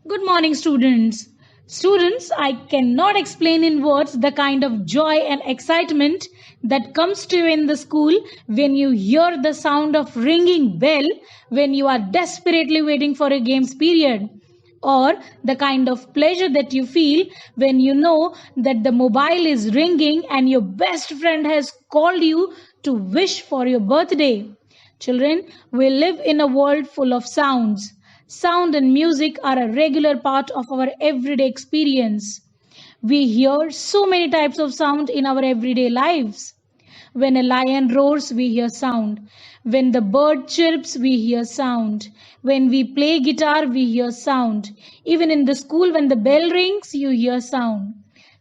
Good morning, students. Students, I cannot explain in words the kind of joy and excitement that comes to you in the school when you hear the sound of ringing bell when you are desperately waiting for a games period, or the kind of pleasure that you feel when you know that the mobile is ringing and your best friend has called you to wish for your birthday. Children, we live in a world full of sounds. Sound and music are a regular part of our everyday experience. We hear so many types of sound in our everyday lives. When a lion roars, we hear sound. When the bird chirps, we hear sound. When we play guitar, we hear sound. Even in the school, when the bell rings, you hear sound.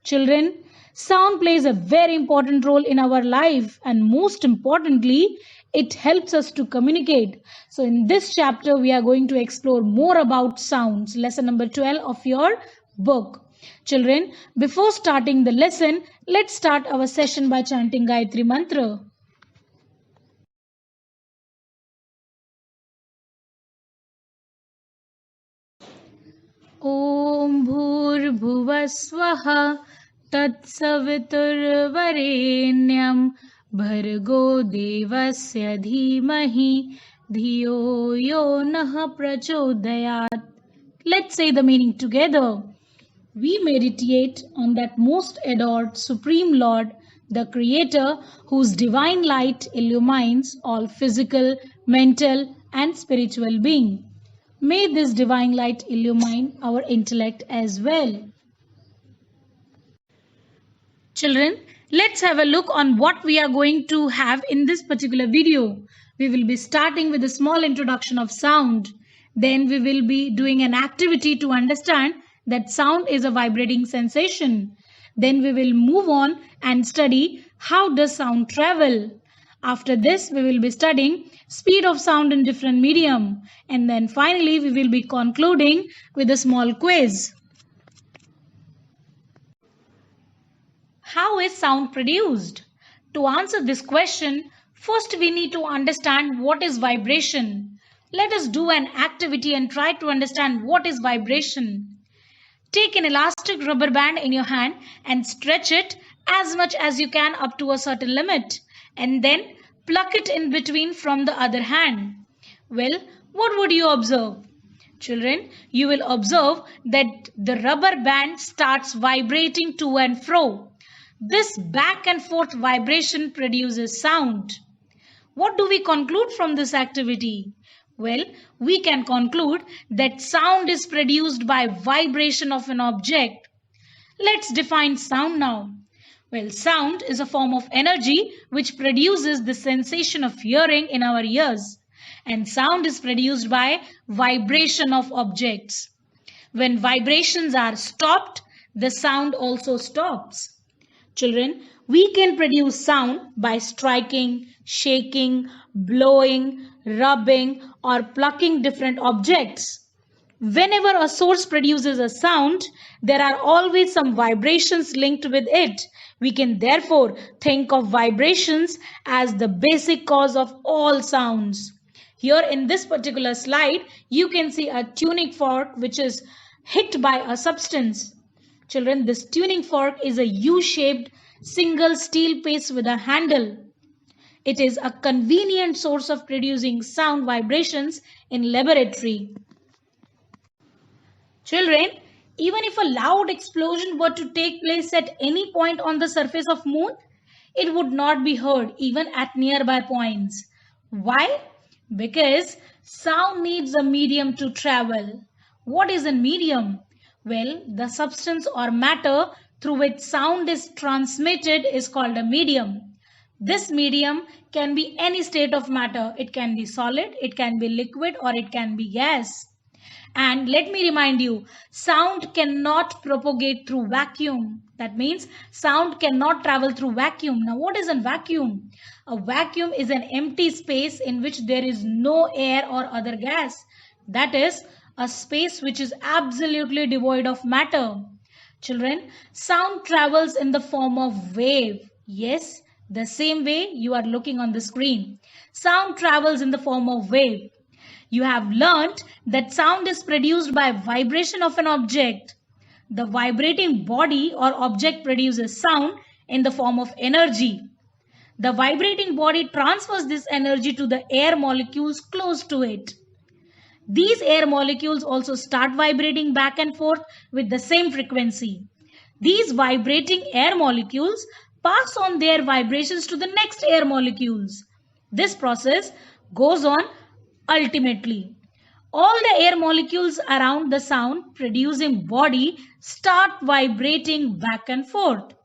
Children, sound plays a very important role in our life, and most importantly, it helps us to communicate. So, in this chapter, we are going to explore more about sounds, lesson number 12 of your book. Children, before starting the lesson, let's start our session by chanting Gayatri Mantra. ॐ भूर्भुवस्वः तत्सवितुर्वरेण्यं भर्गो देवस्य धीमहि धियो यो नः प्रचोदयात्. Let's say the meaning together. We meditate on that most adored Supreme Lord, the Creator, whose divine light illumines all physical, mental, and spiritual being. May this divine light illumine our intellect as well. Children, let's have a look on what we are going to have in this particular video. We will be starting with a small introduction of sound. Then we will be doing an activity to understand that sound is a vibrating sensation. Then we will move on and study how does sound travel. After this, we will be studying speed of sound in different medium. And then finally, we will be concluding with a small quiz. How is sound produced? To answer this question, first we need to understand what is vibration. Let us do an activity and try to understand what is vibration. Take an elastic rubber band in your hand and stretch it as much as you can up to a certain limit, and then pluck it in between from the other hand. Well, what would you observe? Children, you will observe that the rubber band starts vibrating to and fro. This back and forth vibration produces sound. What do we conclude from this activity? Well, we can conclude that sound is produced by vibration of an object. Let's define sound now. Well, sound is a form of energy which produces the sensation of hearing in our ears. And sound is produced by vibration of objects. When vibrations are stopped, the sound also stops. Children, we can produce sound by striking, shaking, blowing, rubbing, or plucking different objects. Whenever a source produces a sound, there are always some vibrations linked with it. We can therefore think of vibrations as the basic cause of all sounds. Here in this particular slide, you can see a tuning fork which is hit by a substance. Children, this tuning fork is a U-shaped single steel piece with a handle. It is a convenient source of producing sound vibrations in laboratory. Children, even if a loud explosion were to take place at any point on the surface of moon, it would not be heard even at nearby points. Why? Because sound needs a medium to travel. What is a medium? Well, the substance or matter through which sound is transmitted is called a medium. This medium can be any state of matter. It can be solid, it can be liquid, or it can be gas. And let me remind you, sound cannot propagate through vacuum. That means sound cannot travel through vacuum. Now, what is a vacuum? A vacuum is an empty space in which there is no air or other gas. That is a space which is absolutely devoid of matter. Children, sound travels in the form of wave. Yes, the same way you are looking on the screen. Sound travels in the form of wave. You have learnt that sound is produced by vibration of an object. The vibrating body or object produces sound in the form of energy. The vibrating body transfers this energy to the air molecules close to it. These air molecules also start vibrating back and forth with the same frequency. These vibrating air molecules pass on their vibrations to the next air molecules. This process goes on ultimately. All the air molecules around the sound producing body start vibrating back and forth.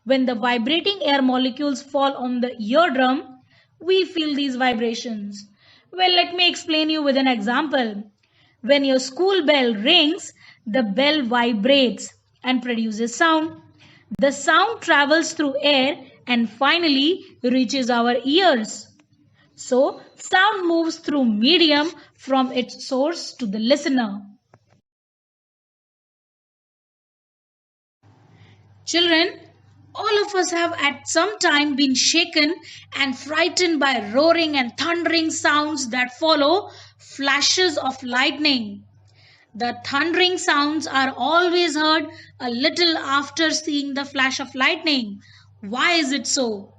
When the vibrating air molecules fall on the eardrum, we feel these vibrations. Well, let me explain you with an example. When your school bell rings, the bell vibrates and produces sound. The sound travels through air and finally reaches our ears. So, sound moves through medium from its source to the listener. Children, all of us have at some time been shaken and frightened by roaring and thundering sounds that follow flashes of lightning. The thundering sounds are always heard a little after seeing the flash of lightning. Why is it so?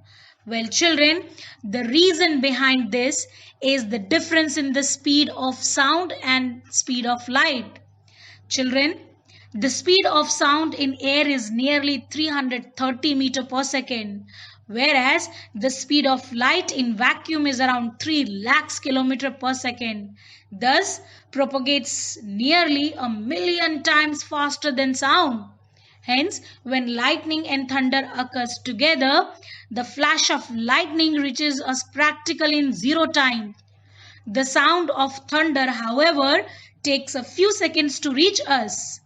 Well, children, the reason behind this is the difference in the speed of sound and speed of light. Children, the speed of sound in air is nearly 330 meters per second, whereas the speed of light in vacuum is around 3 lakhs kilometers per second. Thus, propagates nearly 1,000,000 times faster than sound. Hence, when lightning and thunder occurs together, the flash of lightning reaches us practically in zero time. The sound of thunder, however, takes a few seconds to reach us.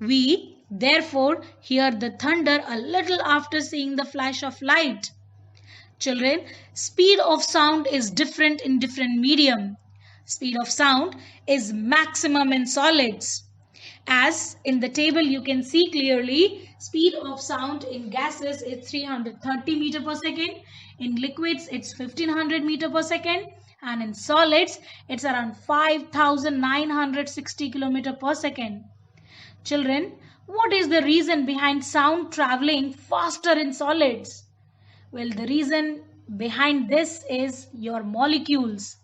We, therefore, hear the thunder a little after seeing the flash of light. Children, speed of sound is different in different medium. Speed of sound is maximum in solids. As in the table you can see clearly, speed of sound in gases is 330 meters per second, in liquids it's 1500 meters per second, and in solids it's around 5960 kilometers per second. Children, what is the reason behind sound traveling faster in solids? Well, the reason behind this is your molecules.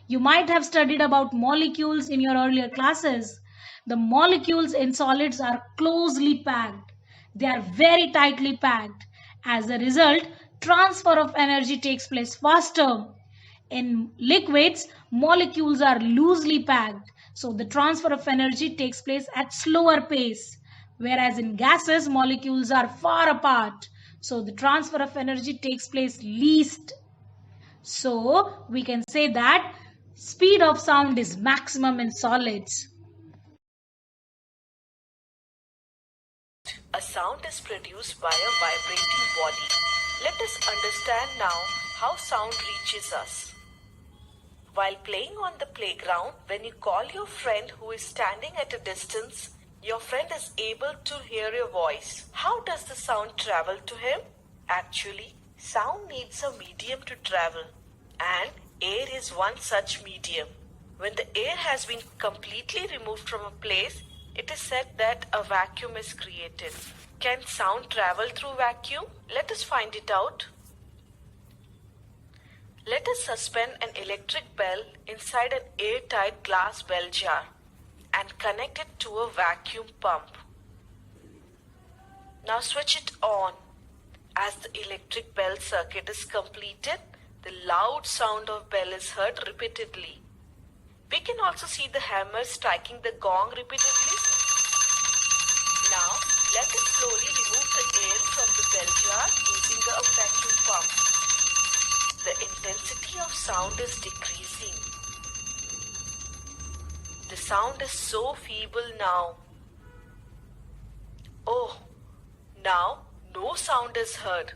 You might have studied about molecules in your earlier classes. The molecules in solids are closely packed. They are very tightly packed. As a result, transfer of energy takes place faster. In liquids, molecules are loosely packed. So the transfer of energy takes place at slower pace. Whereas in gases, molecules are far apart. So the transfer of energy takes place least. So we can say that speed of sound is maximum in solids. A sound is produced by a vibrating body. Let us understand now how sound reaches us. While playing on the playground, when you call your friend who is standing at a distance, your friend is able to hear your voice. How does the sound travel to him? Actually, sound needs a medium to travel, and air is one such medium. When the air has been completely removed from a place, it is said that a vacuum is created. Can sound travel through vacuum? Let us find it out. Let us suspend an electric bell inside an airtight glass bell jar and connect it to a vacuum pump. Now switch it on. As the electric bell circuit is completed, the loud sound of bell is heard repeatedly. We can also see the hammer striking the gong repeatedly. Now, let us slowly remove the air from the bell jar using a vacuum pump. The intensity of sound is decreasing. The sound is so feeble now. Oh, now no sound is heard.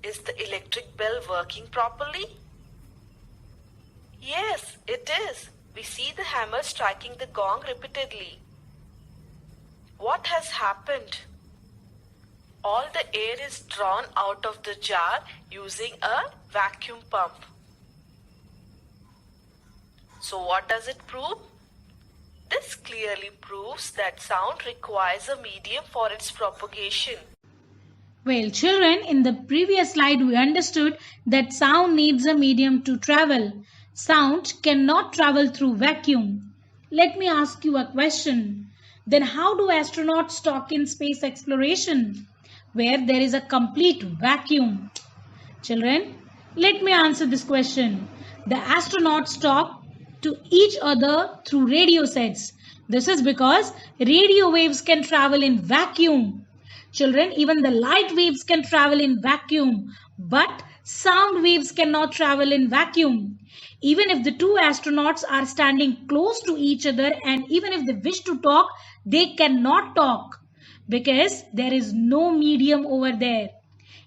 Is the electric bell working properly? Yes, it is. We see the hammer striking the gong repeatedly. What has happened? All the air is drawn out of the jar using a vacuum pump. So what does it prove? This clearly proves that sound requires a medium for its propagation. Well, children, in the previous slide we understood that sound needs a medium to travel. Sound cannot travel through vacuum. Let me ask you a question. Then how do astronauts talk in space exploration, where there is a complete vacuum? Children, let me answer this question. The astronauts talk to each other through radio sets. This is because radio waves can travel in vacuum. Children, even the light waves can travel in vacuum, but sound waves cannot travel in vacuum. Even if the two astronauts are standing close to each other and even if they wish to talk, they cannot talk because there is no medium over there.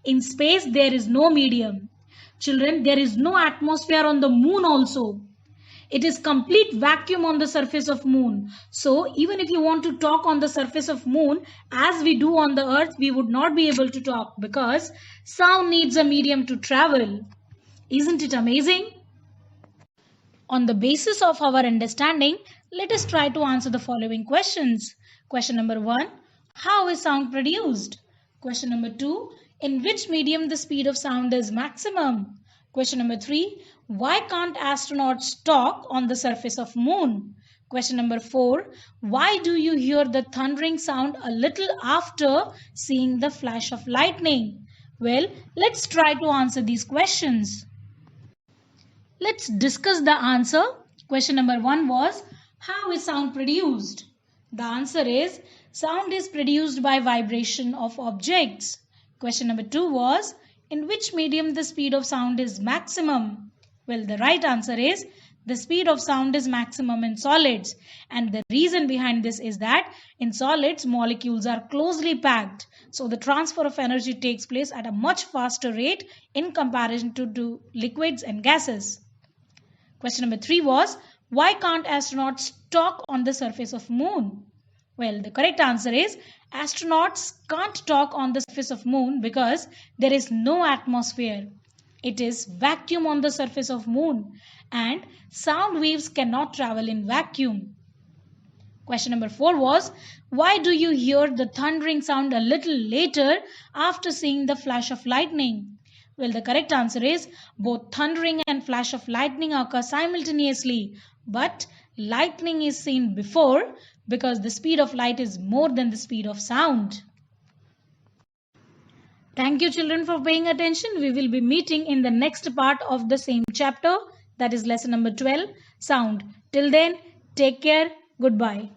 In space, there is no medium. Children, there is no atmosphere on the moon also. It is complete vacuum on the surface of moon. So even if you want to talk on the surface of moon as we do on the earth, we would not be able to talk because sound needs a medium to travel. Isn't it amazing? On the basis of our understanding, let us try to answer the following questions. Question number 1, how is sound produced? Question number 2, in which medium the speed of sound is maximum? Question number 3, why can't astronauts talk on the surface of moon? Question number 4, why do you hear the thundering sound a little after seeing the flash of lightning? Well, let's try to answer these questions. Let's discuss the answer. Question number 1 was, how is sound produced? The answer is, sound is produced by vibration of objects. Question number 2 was, in which medium the speed of sound is maximum? Well, the right answer is, the speed of sound is maximum in solids. And the reason behind this is that in solids, molecules are closely packed. So the transfer of energy takes place at a much faster rate in comparison to liquids and gases. Question number 3 was, why can't astronauts talk on the surface of moon? Well, the correct answer is, astronauts can't talk on the surface of moon because there is no atmosphere. It is vacuum on the surface of moon and sound waves cannot travel in vacuum. Question number 4 was, why do you hear the thundering sound a little later after seeing the flash of lightning? Well, the correct answer is, both thundering and flash of lightning occur simultaneously, but lightning is seen before because the speed of light is more than the speed of sound. Thank you children for paying attention. We will be meeting in the next part of the same chapter, that is lesson number 12, sound. Till then, take care. Goodbye.